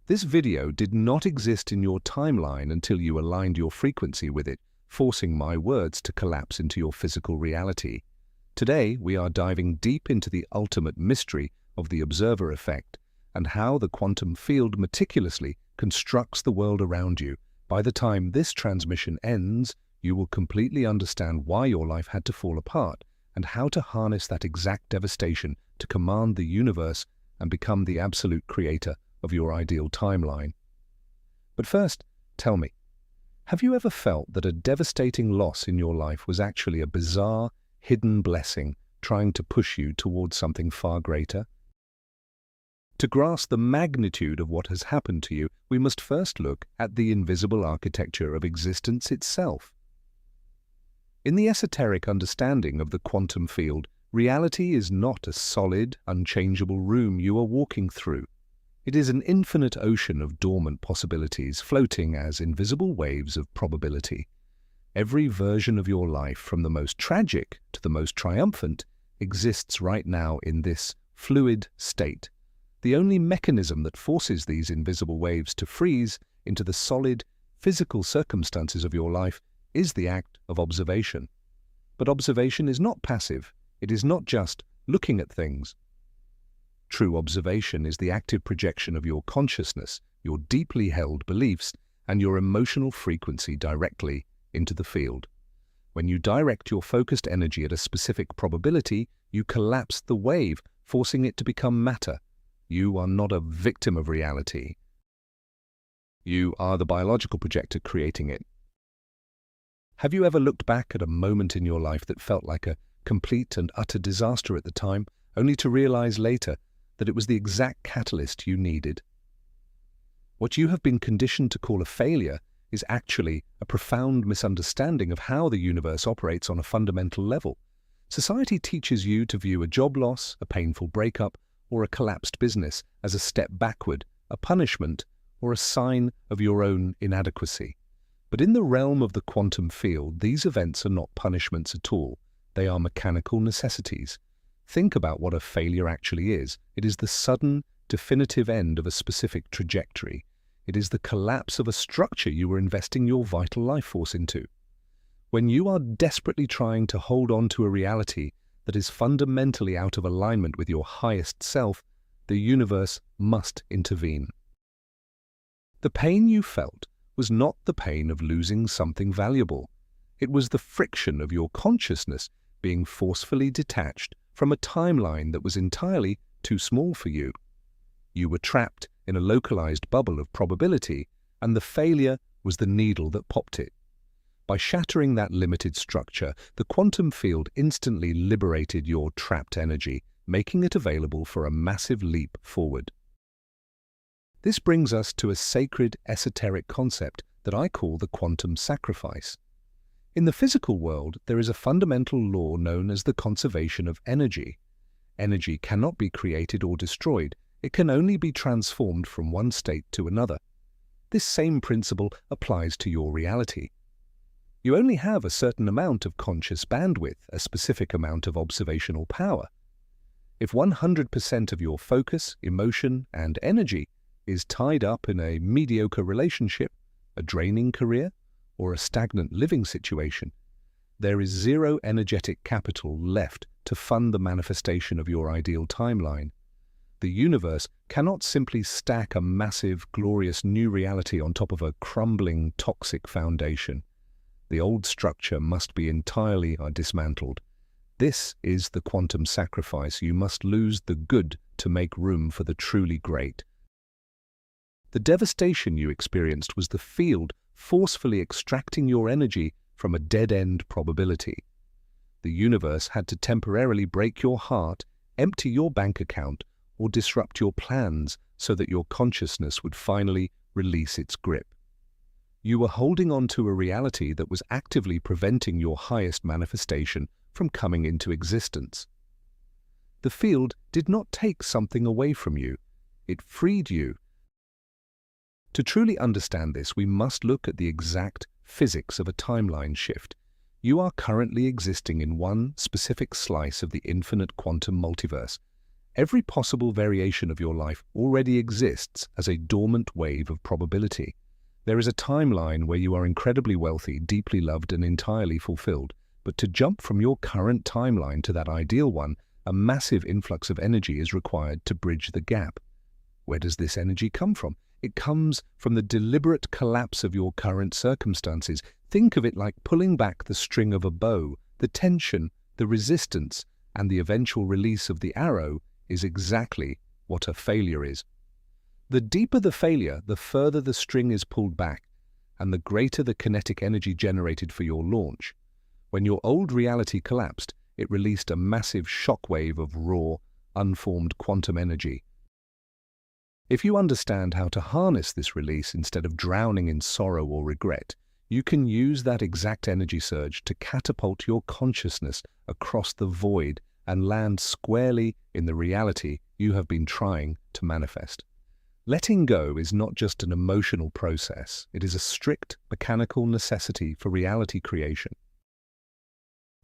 This video did not exist in your timeline until you aligned your frequency with it, forcing my words to collapse into your physical reality. Today, we are diving deep into the ultimate mystery of the observer effect and how the quantum field meticulously constructs the world around you. By the time this transmission ends, you will completely understand why your life had to fall apart and how to harness that exact devastation to command the universe and become the absolute creator of your ideal timeline. But first, tell me, have you ever felt that a devastating loss in your life was actually a bizarre, hidden blessing trying to push you towards something far greater? To grasp the magnitude of what has happened to you, we must first look at the invisible architecture of existence itself. In the esoteric understanding of the quantum field, reality is not a solid, unchangeable room you are walking through. It is an infinite ocean of dormant possibilities floating as invisible waves of probability. Every version of your life, from the most tragic to the most triumphant, exists right now in this fluid state. The only mechanism that forces these invisible waves to freeze into the solid, physical circumstances of your life is the act of observation. But observation is not passive. It is not just looking at things. True observation is the active projection of your consciousness, your deeply held beliefs, and your emotional frequency directly into the field. When you direct your focused energy at a specific probability, you collapse the wave, forcing it to become matter. You are not a victim of reality. You are the biological projector creating it. Have you ever looked back at a moment in your life that felt like a complete and utter disaster at the time, only to realize later that it was the exact catalyst you needed? What you have been conditioned to call a failure is actually a profound misunderstanding of how the universe operates on a fundamental level. Society teaches you to view a job loss, a painful breakup, or a collapsed business as a step backward, a punishment, or a sign of your own inadequacy. But in the realm of the quantum field, these events are not punishments at all. They are mechanical necessities. Think about what a failure actually is. It is the sudden, definitive end of a specific trajectory. It is the collapse of a structure you were investing your vital life force into. When you are desperately trying to hold on to a reality that is fundamentally out of alignment with your highest self, the universe must intervene. The pain you felt was not the pain of losing something valuable. It was the friction of your consciousness being forcefully detached from a timeline that was entirely too small for you. You were trapped in a localized bubble of probability, and the failure was the needle that popped it. By shattering that limited structure, the quantum field instantly liberated your trapped energy, making it available for a massive leap forward. This brings us to a sacred esoteric concept that I call the quantum sacrifice. In the physical world, there is a fundamental law known as the conservation of energy. Energy cannot be created or destroyed. It can only be transformed from one state to another. This same principle applies to your reality. You only have a certain amount of conscious bandwidth, a specific amount of observational power. If 100% of your focus, emotion, and energy is tied up in a mediocre relationship, a draining career, or a stagnant living situation, there is zero energetic capital left to fund the manifestation of your ideal timeline. The universe cannot simply stack a massive, glorious new reality on top of a crumbling, toxic foundation. The old structure must be entirely dismantled. This is the quantum sacrifice. You must lose the good to make room for the truly great. The devastation you experienced was the field forcefully extracting your energy from a dead-end probability. The universe had to temporarily break your heart, empty your bank account, or disrupt your plans so that your consciousness would finally release its grip. You were holding on to a reality that was actively preventing your highest manifestation from coming into existence. The field did not take something away from you. It freed you. To truly understand this, we must look at the exact physics of a timeline shift. You are currently existing in one specific slice of the infinite quantum multiverse. Every possible variation of your life already exists as a dormant wave of probability. There is a timeline where you are incredibly wealthy, deeply loved, and entirely fulfilled. But to jump from your current timeline to that ideal one, a massive influx of energy is required to bridge the gap. Where does this energy come from? It comes from the deliberate collapse of your current circumstances. Think of it like pulling back the string of a bow. The tension, the resistance, and the eventual release of the arrow is exactly what a failure is. The deeper the failure, the further the string is pulled back, and the greater the kinetic energy generated for your launch. When your old reality collapsed, it released a massive shockwave of raw, unformed quantum energy. If you understand how to harness this release instead of drowning in sorrow or regret, you can use that exact energy surge to catapult your consciousness across the void and land squarely in the reality you have been trying to manifest. Letting go is not just an emotional process, it is a strict mechanical necessity for reality creation.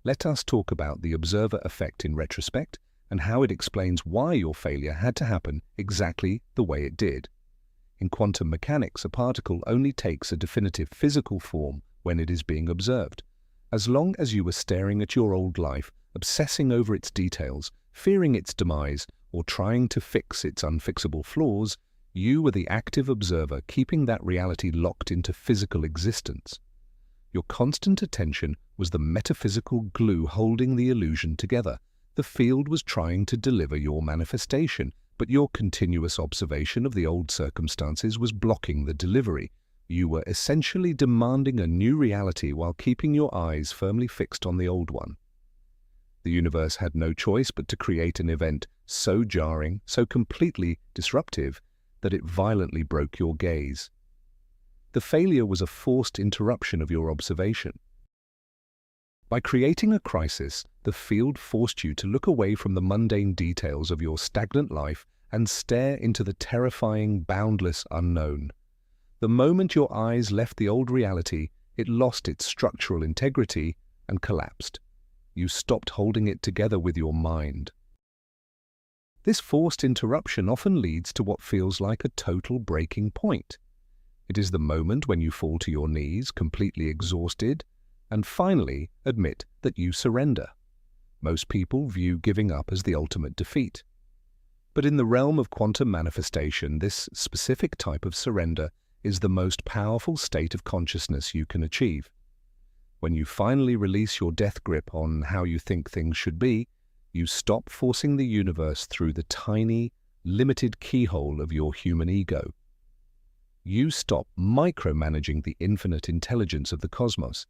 Let us talk about the observer effect in retrospect and how it explains why your failure had to happen exactly the way it did. In quantum mechanics, a particle only takes a definitive physical form when it is being observed. As long as you were staring at your old life, obsessing over its details, fearing its demise, or trying to fix its unfixable flaws, you were the active observer keeping that reality locked into physical existence. Your constant attention was the metaphysical glue holding the illusion together. The field was trying to deliver your manifestation, but your continuous observation of the old circumstances was blocking the delivery. You were essentially demanding a new reality while keeping your eyes firmly fixed on the old one. The universe had no choice but to create an event so jarring, so completely disruptive, that it violently broke your gaze. The failure was a forced interruption of your observation. By creating a crisis, the field forced you to look away from the mundane details of your stagnant life and stare into the terrifying, boundless unknown. The moment your eyes left the old reality, it lost its structural integrity and collapsed. You stopped holding it together with your mind. This forced interruption often leads to what feels like a total breaking point. It is the moment when you fall to your knees, completely exhausted, and finally admit that you surrender. Most people view giving up as the ultimate defeat. But in the realm of quantum manifestation, this specific type of surrender is the most powerful state of consciousness you can achieve. When you finally release your death grip on how you think things should be, you stop forcing the universe through the tiny, limited keyhole of your human ego. You stop micromanaging the infinite intelligence of the cosmos.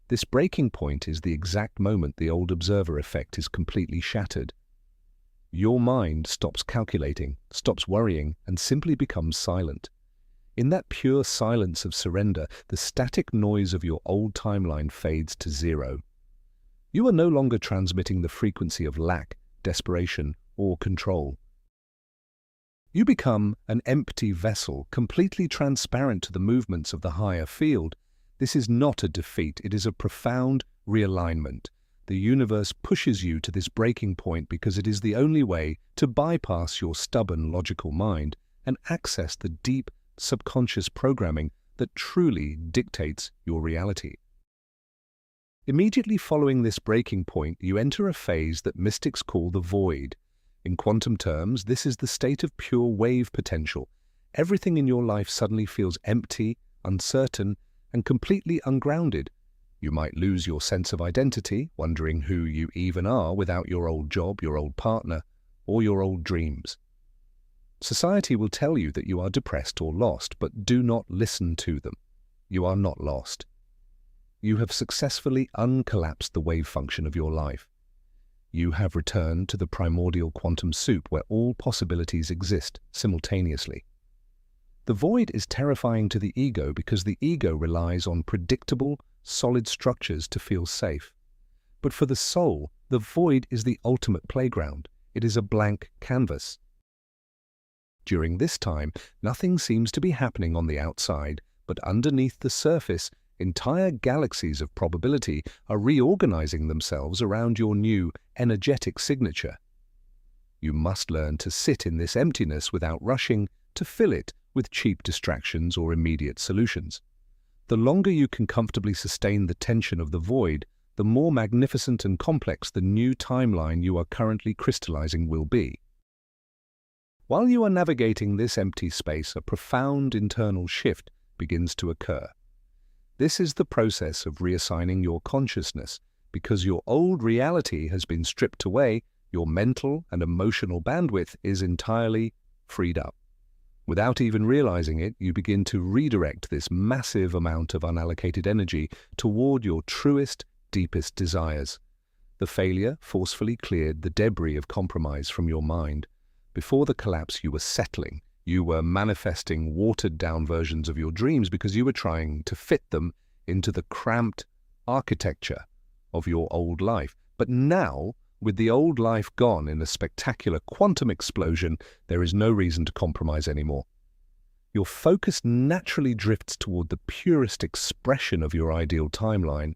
This breaking point is the exact moment the old observer effect is completely shattered. Your mind stops calculating, stops worrying, and simply becomes silent. In that pure silence of surrender, the static noise of your old timeline fades to zero. You are no longer transmitting the frequency of lack, desperation, or control. You become an empty vessel, completely transparent to the movements of the higher field. This is not a defeat, it is a profound realignment. The universe pushes you to this breaking point because it is the only way to bypass your stubborn logical mind and access the deep subconscious programming that truly dictates your reality. Immediately following this breaking point, you enter a phase that mystics call the void. In quantum terms, this is the state of pure wave potential. Everything in your life suddenly feels empty, uncertain, and completely ungrounded. You might lose your sense of identity, wondering who you even are without your old job, your old partner, or your old dreams. Society will tell you that you are depressed or lost, but do not listen to them. You are not lost. You have successfully uncollapsed the wave function of your life. You have returned to the primordial quantum soup where all possibilities exist simultaneously. The void is terrifying to the ego because the ego relies on predictable, solid structures to feel safe. But for the soul, the void is the ultimate playground. It is a blank canvas. During this time, nothing seems to be happening on the outside, but underneath the surface, entire galaxies of probability are reorganizing themselves around your new energetic signature. You must learn to sit in this emptiness without rushing to fill it with cheap distractions or immediate solutions. The longer you can comfortably sustain the tension of the void, the more magnificent and complex the new timeline you are currently crystallizing will be. While you are navigating this empty space, a profound internal shift begins to occur. This is the process of reassigning your consciousness. Because your old reality has been stripped away, your mental and emotional bandwidth is entirely freed up. Without even realizing it, you begin to redirect this massive amount of unallocated energy toward your truest, deepest desires. The failure forcefully cleared the debris of compromise from your mind. Before the collapse, you were settling. You were manifesting watered-down versions of your dreams because you were trying to fit them into the cramped architecture of your old life. But now, with the old life gone in a spectacular quantum explosion, there is no reason to compromise anymore. Your focus naturally drifts toward the purest expression of your ideal timeline.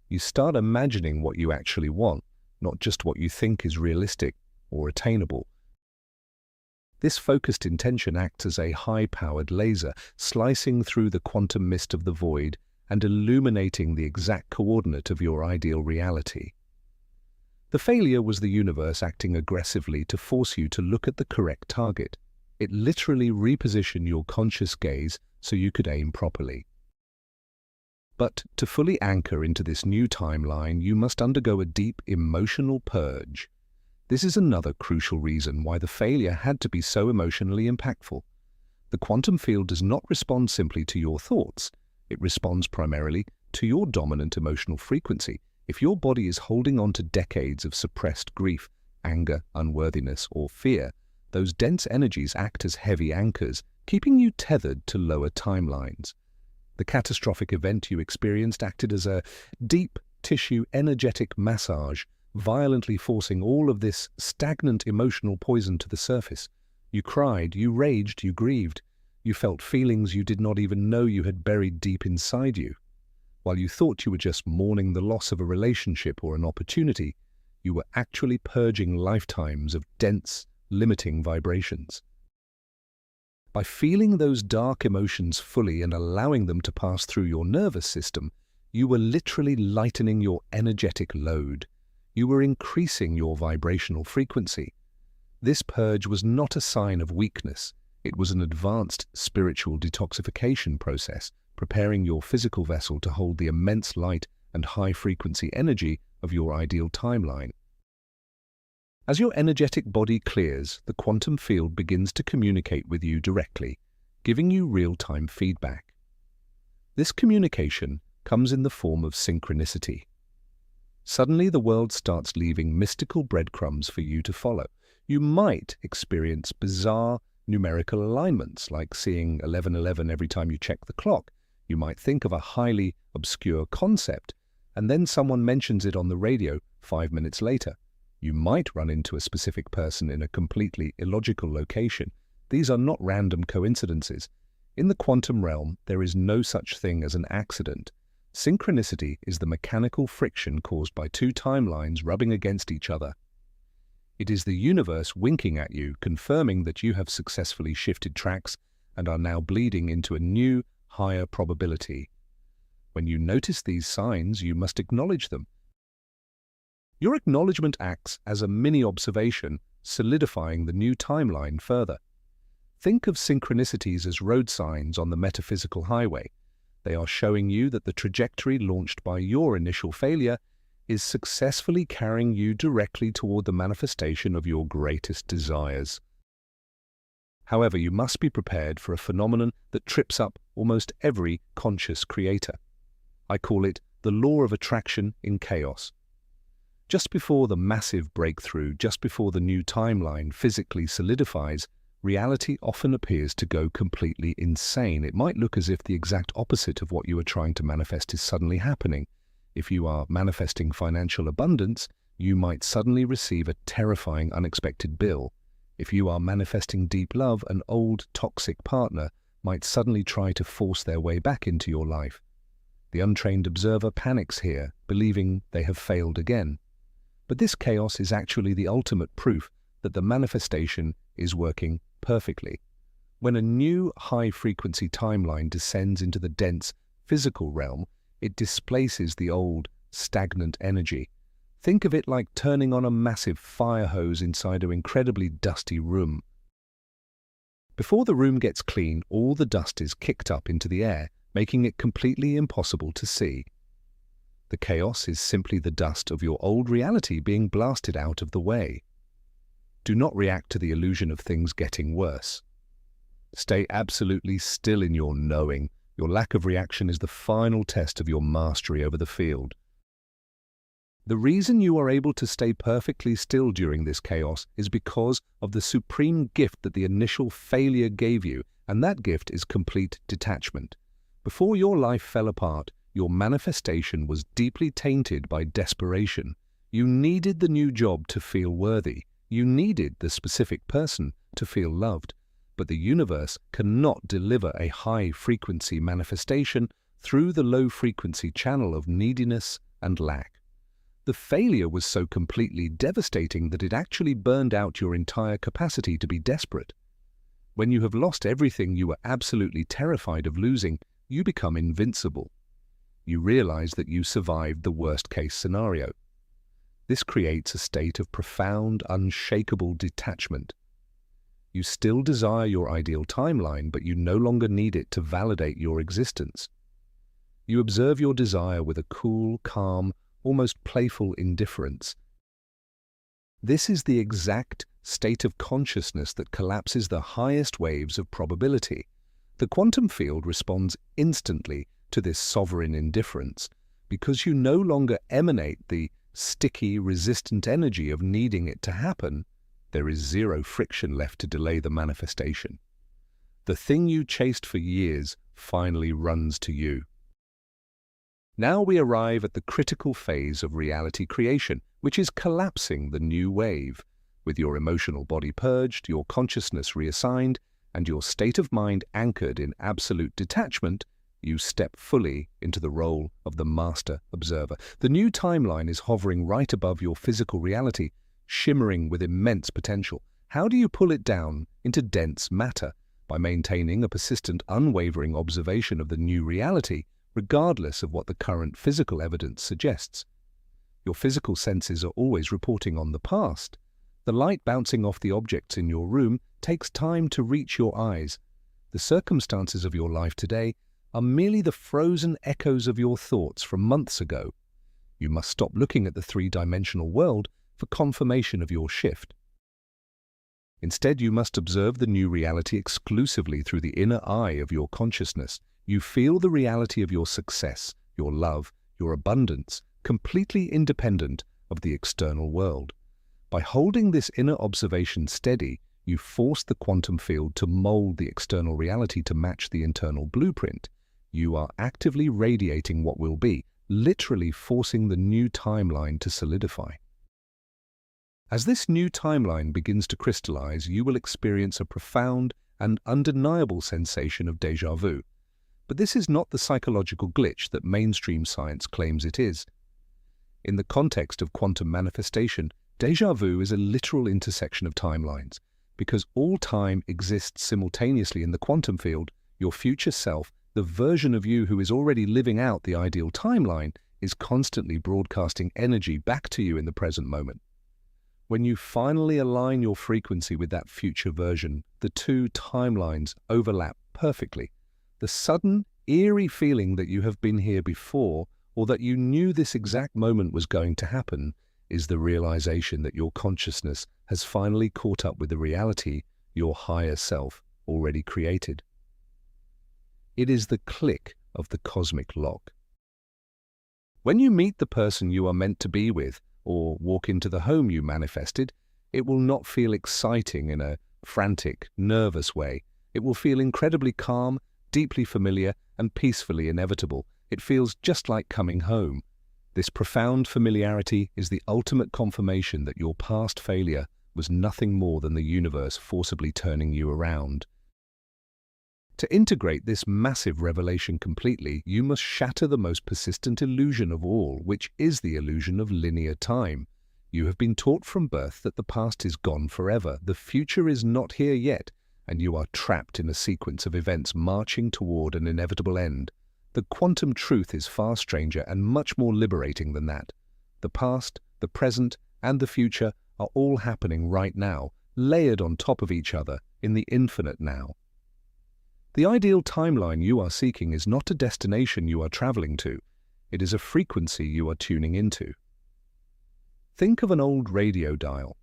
You start imagining what you actually want, not just what you think is realistic or attainable. This focused intention acts as a high-powered laser, slicing through the quantum mist of the void and illuminating the exact coordinate of your ideal reality. The failure was the universe acting aggressively to force you to look at the correct target. It literally repositioned your conscious gaze so you could aim properly. But to fully anchor into this new timeline, you must undergo a deep emotional purge. This is another crucial reason why the failure had to be so emotionally impactful. The quantum field does not respond simply to your thoughts. It responds primarily to your dominant emotional frequency. If your body is holding on to decades of suppressed grief, anger, unworthiness, or fear, those dense energies act as heavy anchors, keeping you tethered to lower timelines. The catastrophic event you experienced acted as a deep tissue energetic massage, violently forcing all of this stagnant emotional poison to the surface. You cried, you raged, you grieved. You felt feelings you did not even know you had buried deep inside you. While you thought you were just mourning the loss of a relationship or an opportunity, you were actually purging lifetimes of dense, limiting vibrations. By feeling those dark emotions fully and allowing them to pass through your nervous system, you were literally lightening your energetic load. You were increasing your vibrational frequency. This purge was not a sign of weakness. It was an advanced spiritual detoxification process, preparing your physical vessel to hold the immense light and high-frequency energy of your ideal timeline. As your energetic body clears, the quantum field begins to communicate with you directly, giving you real-time feedback. This communication comes in the form of synchronicity. Suddenly, the world starts leaving mystical breadcrumbs for you to follow. You might experience bizarre numerical alignments, like seeing 11:11 every time you check the clock. You might think of a highly obscure concept, and then someone mentions it on the radio 5 minutes later. You might run into a specific person in a completely illogical location. These are not random coincidences. In the quantum realm, there is no such thing as an accident. Synchronicity is the mechanical friction caused by two timelines rubbing against each other. It is the universe winking at you, confirming that you have successfully shifted tracks and are now bleeding into a new, higher probability. When you notice these signs, you must acknowledge them. Your acknowledgement acts as a mini-observation, solidifying the new timeline further. Think of synchronicities as road signs on the metaphysical highway. They are showing you that the trajectory launched by your initial failure is successfully carrying you directly toward the manifestation of your greatest desires. However, you must be prepared for a phenomenon that trips up almost every conscious creator. I call it the law of attraction in chaos. Just before the massive breakthrough, just before the new timeline physically solidifies, reality often appears to go completely insane. It might look as if the exact opposite of what you are trying to manifest is suddenly happening. If you are manifesting financial abundance, you might suddenly receive a terrifying unexpected bill. If you are manifesting deep love, an old toxic partner might suddenly try to force their way back into your life. The untrained observer panics here, believing they have failed again. But this chaos is actually the ultimate proof that the manifestation is working perfectly. When a new high-frequency timeline descends into the dense physical realm, it displaces the old, stagnant energy. Think of it like turning on a massive fire hose inside an incredibly dusty room. Before the room gets clean, all the dust is kicked up into the air, making it completely impossible to see. The chaos is simply the dust of your old reality being blasted out of the way. Do not react to the illusion of things getting worse. Stay absolutely still in your knowing. Your lack of reaction is the final test of your mastery over the field. The reason you are able to stay perfectly still during this chaos is because of the supreme gift that the initial failure gave you, and that gift is complete detachment. Before your life fell apart, your manifestation was deeply tainted by desperation. You needed the new job to feel worthy. You needed the specific person to feel loved. But the universe cannot deliver a high-frequency manifestation through the low-frequency channel of neediness and lack. The failure was so completely devastating that it actually burned out your entire capacity to be desperate. When you have lost everything you were absolutely terrified of losing, you become invincible. You realize that you survived the worst-case scenario. This creates a state of profound, unshakable detachment. You still desire your ideal timeline, but you no longer need it to validate your existence. You observe your desire with a cool, calm, almost playful indifference. This is the exact state of consciousness that collapses the highest waves of probability. The quantum field responds instantly to this sovereign indifference because you no longer emanate the sticky, resistant energy of needing it to happen. There is zero friction left to delay the manifestation. The thing you chased for years finally runs to you. Now we arrive at the critical phase of reality creation, which is collapsing the new wave. With your emotional body purged, your consciousness reassigned, and your state of mind anchored in absolute detachment, you step fully into the role of the master observer. The new timeline is hovering right above your physical reality, shimmering with immense potential. How do you pull it down into dense matter? By maintaining a persistent, unwavering observation of the new reality, regardless of what the current physical evidence suggests. Your physical senses are always reporting on the past. The light bouncing off the objects in your room takes time to reach your eyes. The circumstances of your life today are merely the frozen echoes of your thoughts from months ago. You must stop looking at the three-dimensional world for confirmation of your shift. Instead, you must observe the new reality exclusively through the inner eye of your consciousness. You feel the reality of your success, your love, your abundance, completely independent of the external world. By holding this inner observation steady, you force the quantum field to mold the external reality to match the internal blueprint. You are actively radiating what will be, literally forcing the new timeline to solidify. As this new timeline begins to crystallize, you will experience a profound and undeniable sensation of déjà vu. But this is not the psychological glitch that mainstream science claims it is. In the context of quantum manifestation, déjà vu is a literal intersection of timelines. Because all time exists simultaneously in the quantum field, your future self, the version of you who is already living out the ideal timeline, is constantly broadcasting energy back to you in the present moment. When you finally align your frequency with that future version, the two timelines overlap perfectly. The sudden, eerie feeling that you have been here before, or that you knew this exact moment was going to happen, is the realization that your consciousness has finally caught up with the reality your higher self already created. It is the click of the cosmic lock. When you meet the person you are meant to be with, or walk into the home you manifested, it will not feel exciting in a frantic, nervous way. It will feel incredibly calm, deeply familiar, and peacefully inevitable. It feels just like coming home. This profound familiarity is the ultimate confirmation that your past failure was nothing more than the universe forcibly turning you around. To integrate this massive revelation completely, you must shatter the most persistent illusion of all, which is the illusion of linear time. You have been taught from birth that the past is gone forever, the future is not here yet, and you are trapped in a sequence of events marching toward an inevitable end. The quantum truth is far stranger and much more liberating than that. The past, the present, and the future are all happening right now, layered on top of each other in the infinite now. The ideal timeline you are seeking is not a destination you are traveling to. It is a frequency you are tuning into. Think of an old radio dial.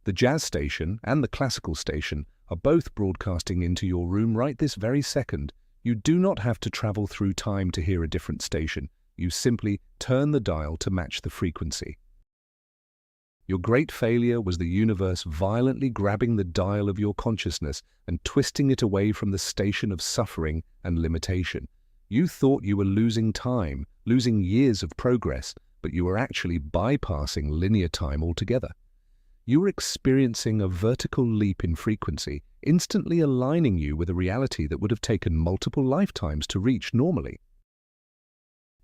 The jazz station and the classical station are both broadcasting into your room right this very second. You do not have to travel through time to hear a different station. You simply turn the dial to match the frequency. Your great failure was the universe violently grabbing the dial of your consciousness and twisting it away from the station of suffering and limitation. You thought you were losing time, losing years of progress, but you were actually bypassing linear time altogether. You were experiencing a vertical leap in frequency, instantly aligning you with a reality that would have taken multiple lifetimes to reach normally.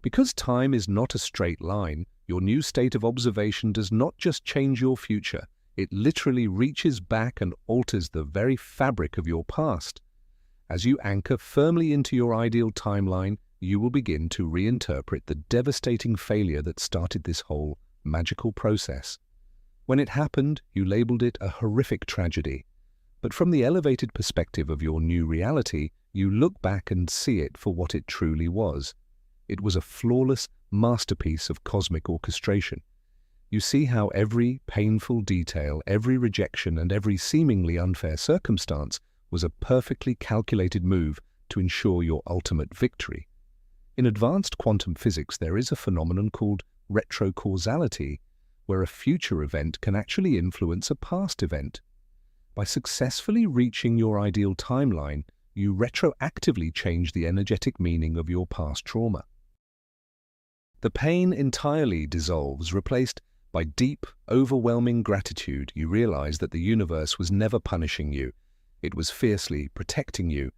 Because time is not a straight line, your new state of observation does not just change your future, it literally reaches back and alters the very fabric of your past. As you anchor firmly into your ideal timeline, you will begin to reinterpret the devastating failure that started this whole magical process. When it happened, you labeled it a horrific tragedy. But from the elevated perspective of your new reality, you look back and see it for what it truly was. It was a flawless masterpiece of cosmic orchestration. You see how every painful detail, every rejection, and every seemingly unfair circumstance was a perfectly calculated move to ensure your ultimate victory. In advanced quantum physics, there is a phenomenon called retrocausality, where a future event can actually influence a past event. By successfully reaching your ideal timeline, you retroactively change the energetic meaning of your past trauma. The pain entirely dissolves, replaced by deep, overwhelming gratitude. You realize that the universe was never punishing you. It was fiercely protecting you.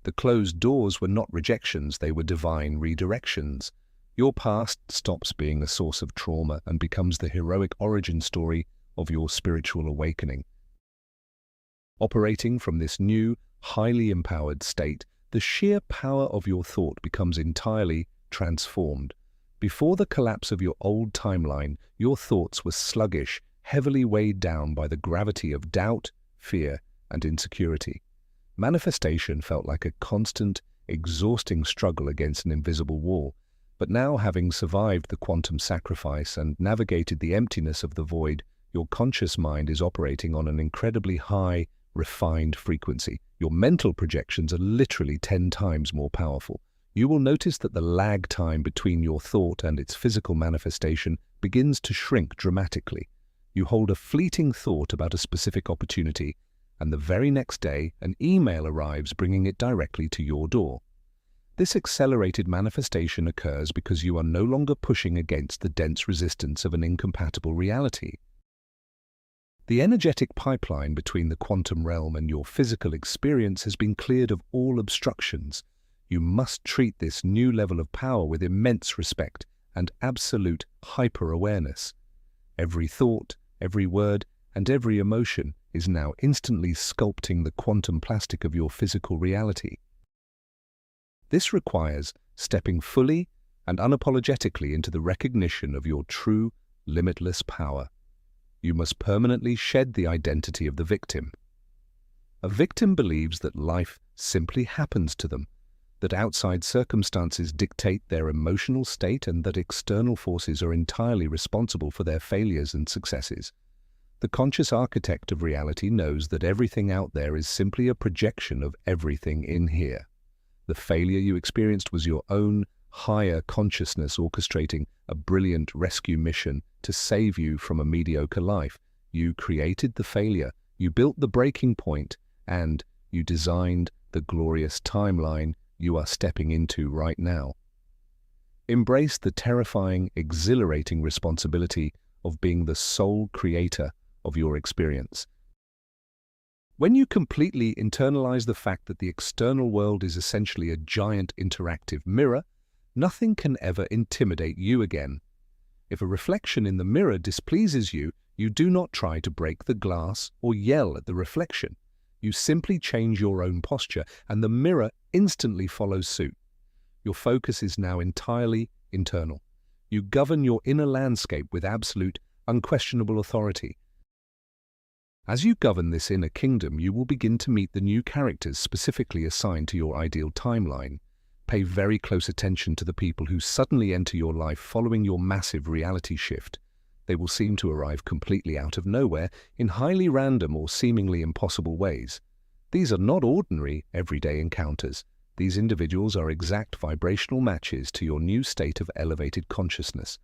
The closed doors were not rejections, they were divine redirections. Your past stops being a source of trauma and becomes the heroic origin story of your spiritual awakening. Operating from this new, highly empowered state, the sheer power of your thought becomes entirely transformed. Before the collapse of your old timeline, your thoughts were sluggish, heavily weighed down by the gravity of doubt, fear, and insecurity. Manifestation felt like a constant, exhausting struggle against an invisible wall. But now, having survived the quantum sacrifice and navigated the emptiness of the void, your conscious mind is operating on an incredibly high, refined frequency. Your mental projections are literally 10 times more powerful. You will notice that the lag time between your thought and its physical manifestation begins to shrink dramatically. You hold a fleeting thought about a specific opportunity, and the very next day, an email arrives bringing it directly to your door. This accelerated manifestation occurs because you are no longer pushing against the dense resistance of an incompatible reality. The energetic pipeline between the quantum realm and your physical experience has been cleared of all obstructions. You must treat this new level of power with immense respect and absolute hyper-awareness. Every thought, every word, and every emotion is now instantly sculpting the quantum plastic of your physical reality. This requires stepping fully and unapologetically into the recognition of your true, limitless power. You must permanently shed the identity of the victim. A victim believes that life simply happens to them, that outside circumstances dictate their emotional state, and that external forces are entirely responsible for their failures and successes. The conscious architect of reality knows that everything out there is simply a projection of everything in here. The failure you experienced was your own higher consciousness orchestrating a brilliant rescue mission to save you from a mediocre life. You created the failure, you built the breaking point, and you designed the glorious timeline you are stepping into right now. Embrace the terrifying, exhilarating responsibility of being the sole creator of your experience. When you completely internalize the fact that the external world is essentially a giant interactive mirror, nothing can ever intimidate you again. If a reflection in the mirror displeases you, you do not try to break the glass or yell at the reflection. You simply change your own posture, and the mirror instantly follows suit. Your focus is now entirely internal. You govern your inner landscape with absolute, unquestionable authority. As you govern this inner kingdom, you will begin to meet the new characters specifically assigned to your ideal timeline. Pay very close attention to the people who suddenly enter your life following your massive reality shift. They will seem to arrive completely out of nowhere in highly random or seemingly impossible ways. These are not ordinary, everyday encounters. These individuals are exact vibrational matches to your new state of elevated consciousness.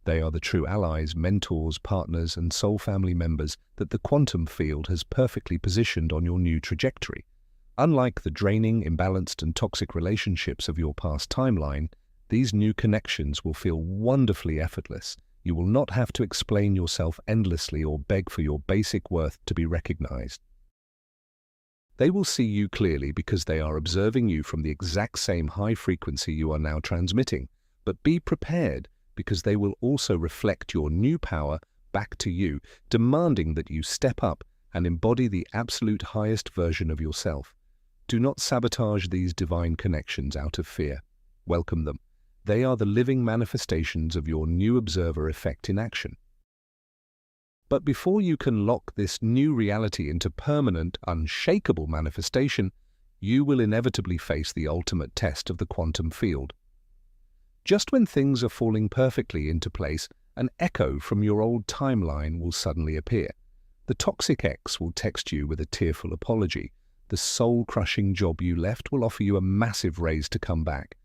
They are the true allies, mentors, partners, and soul family members that the quantum field has perfectly positioned on your new trajectory. Unlike the draining, imbalanced, and toxic relationships of your past timeline, these new connections will feel wonderfully effortless. You will not have to explain yourself endlessly or beg for your basic worth to be recognized. They will see you clearly because they are observing you from the exact same high frequency you are now transmitting. But be prepared, because they will also reflect your new power back to you, demanding that you step up and embody the absolute highest version of yourself. Do not sabotage these divine connections out of fear. Welcome them. They are the living manifestations of your new observer effect in action. But before you can lock this new reality into permanent, unshakable manifestation, you will inevitably face the ultimate test of the quantum field. Just when things are falling perfectly into place, an echo from your old timeline will suddenly appear. The toxic ex will text you with a tearful apology. The soul-crushing job you left will offer you a massive raise to come back.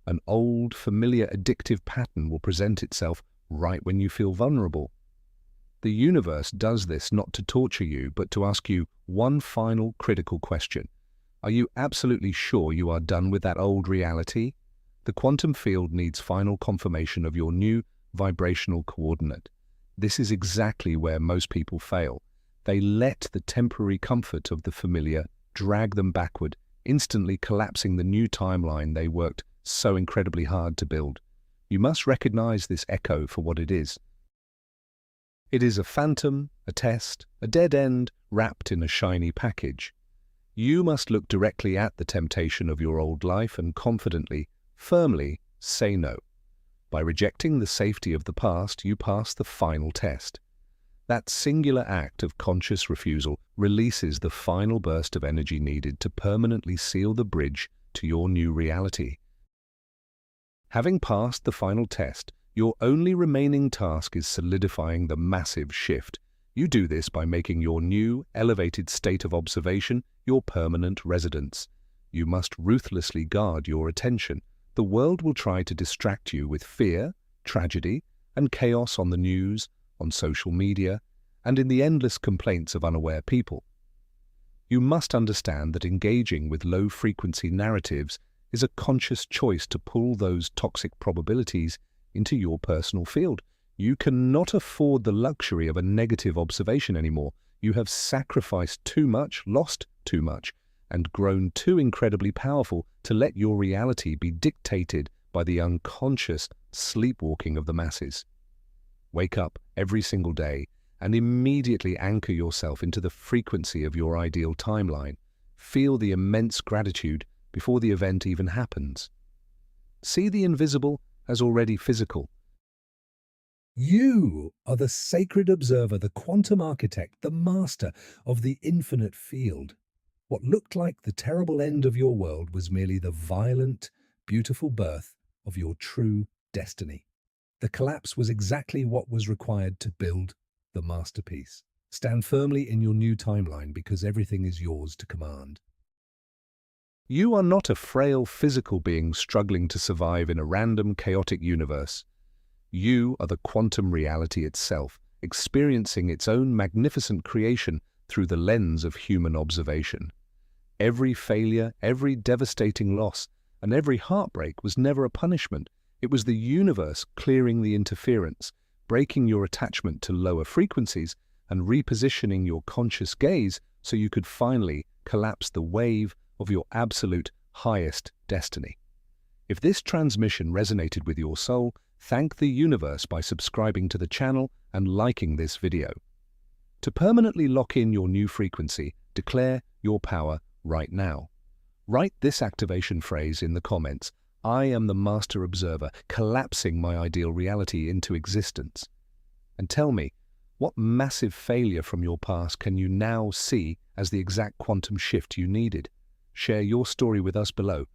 An old, familiar, addictive pattern will present itself right when you feel vulnerable. The universe does this not to torture you, but to ask you one final critical question. Are you absolutely sure you are done with that old reality? The quantum field needs final confirmation of your new vibrational coordinate. This is exactly where most people fail. They let the temporary comfort of the familiar drag them backward, instantly collapsing the new timeline they worked so incredibly hard to build. You must recognize this echo for what it is. It is a phantom, a test, a dead end wrapped in a shiny package. You must look directly at the temptation of your old life and confidently, firmly say no. By rejecting the safety of the past, you pass the final test. That singular act of conscious refusal releases the final burst of energy needed to permanently seal the bridge to your new reality. Having passed the final test, your only remaining task is solidifying the massive shift. You do this by making your new, elevated state of observation your permanent residence. You must ruthlessly guard your attention. The world will try to distract you with fear, tragedy, and chaos on the news, on social media, and in the endless complaints of unaware people. You must understand that engaging with low-frequency narratives is a conscious choice to pull those toxic probabilities into your personal field. You cannot afford the luxury of a negative observation anymore. You have sacrificed too much, lost too much, and grown too incredibly powerful to let your reality be dictated by the unconscious sleepwalking of the masses. Wake up every single day and immediately anchor yourself into the frequency of your ideal timeline. Feel the immense gratitude before the event even happens. See the invisible as already physical. You are the sacred observer, the quantum architect, the master of the infinite field. What looked like the terrible end of your world was merely the violent, beautiful birth of your true destiny. The collapse was exactly what was required to build the masterpiece. Stand firmly in your new timeline because everything is yours to command. You are not a frail physical being struggling to survive in a random, chaotic universe. You are the quantum reality itself, experiencing its own magnificent creation through the lens of human observation. Every failure, every devastating loss, and every heartbreak was never a punishment. It was the universe clearing the interference, breaking your attachment to lower frequencies, and repositioning your conscious gaze so you could finally collapse the wave of your absolute highest destiny. If this transmission resonated with your soul, Thank the universe by subscribing to the channel and liking this video. To permanently lock in your new frequency, declare your power right now. Write this activation phrase in the comments. I am the master observer, collapsing my ideal reality into existence. And tell me, what massive failure from your past can you now see as the exact quantum shift you needed? Share your story with us below.